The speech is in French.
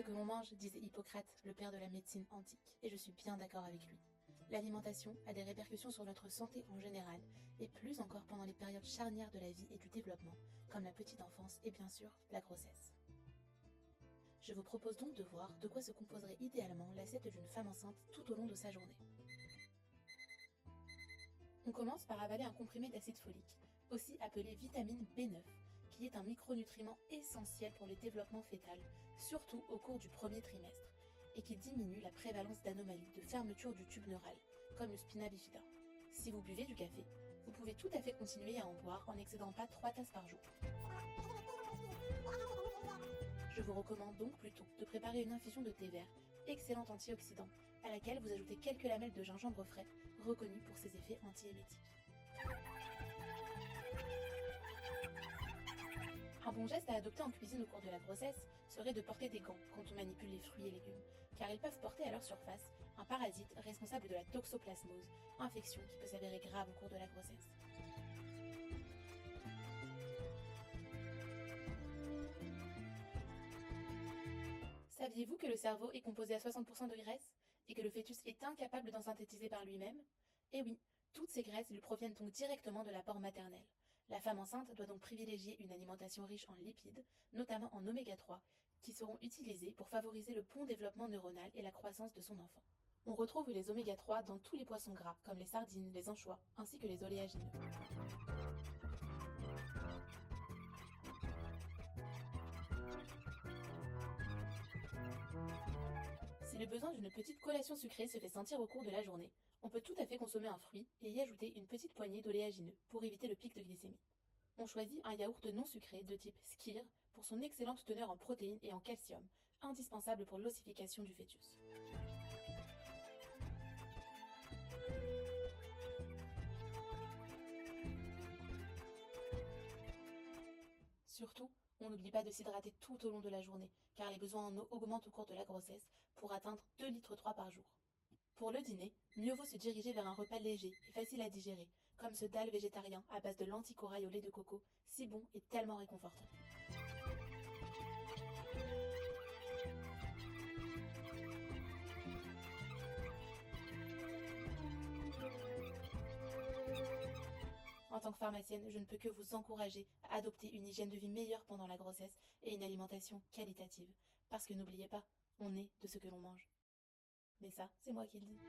que l'on mange, disait Hippocrate, le père de la médecine antique, et je suis bien d'accord avec lui. L'alimentation a des répercussions sur notre santé en général, et plus encore pendant les périodes charnières de la vie et du développement, comme la petite enfance et bien sûr la grossesse. Je vous propose donc de voir de quoi se composerait idéalement l'assiette d'une femme enceinte tout au long de sa journée. On commence par avaler un comprimé d'acide folique, aussi appelé vitamine B9, qui est un micronutriment essentiel pour le développement fœtal, surtout au cours du premier trimestre, et qui diminue la prévalence d'anomalies de fermeture du tube neural, comme le spina bifida. Si vous buvez du café, vous pouvez tout à fait continuer à en boire en n'excédant pas 3 tasses par jour. Je vous recommande donc plutôt de préparer une infusion de thé vert, excellent antioxydant, à laquelle vous ajoutez quelques lamelles de gingembre frais, reconnu pour ses effets antiémétiques. Un bon geste à adopter en cuisine au cours de la grossesse serait de porter des gants quand on manipule les fruits et légumes, car ils peuvent porter à leur surface un parasite responsable de la toxoplasmose, infection qui peut s'avérer grave au cours de la grossesse. Saviez-vous que le cerveau est composé à 60% de graisse et que le fœtus est incapable d'en synthétiser par lui-même? Eh oui, toutes ces graisses lui proviennent donc directement de l'apport maternel. La femme enceinte doit donc privilégier une alimentation riche en lipides, notamment en oméga 3, qui seront utilisés pour favoriser le bon développement neuronal et la croissance de son enfant. On retrouve les oméga 3 dans tous les poissons gras, comme les sardines, les anchois, ainsi que les oléagineux. Si le besoin d'une petite collation sucrée se fait sentir au cours de la journée, on peut tout à fait consommer un fruit et y ajouter une petite poignée d'oléagineux pour éviter le pic de glycémie. On choisit un yaourt non sucré de type skyr pour son excellente teneur en protéines et en calcium, indispensable pour l'ossification du fœtus. Surtout, on n'oublie pas de s'hydrater tout au long de la journée, car les besoins en eau augmentent au cours de la grossesse pour atteindre 2,3 litres par jour. Pour le dîner, mieux vaut se diriger vers un repas léger et facile à digérer, comme ce dal végétarien à base de lentilles corail au lait de coco, si bon et tellement réconfortant. En tant que pharmacienne, je ne peux que vous encourager à adopter une hygiène de vie meilleure pendant la grossesse et une alimentation qualitative. Parce que n'oubliez pas, on est de ce que l'on mange. Mais ça, c'est moi qui le dis.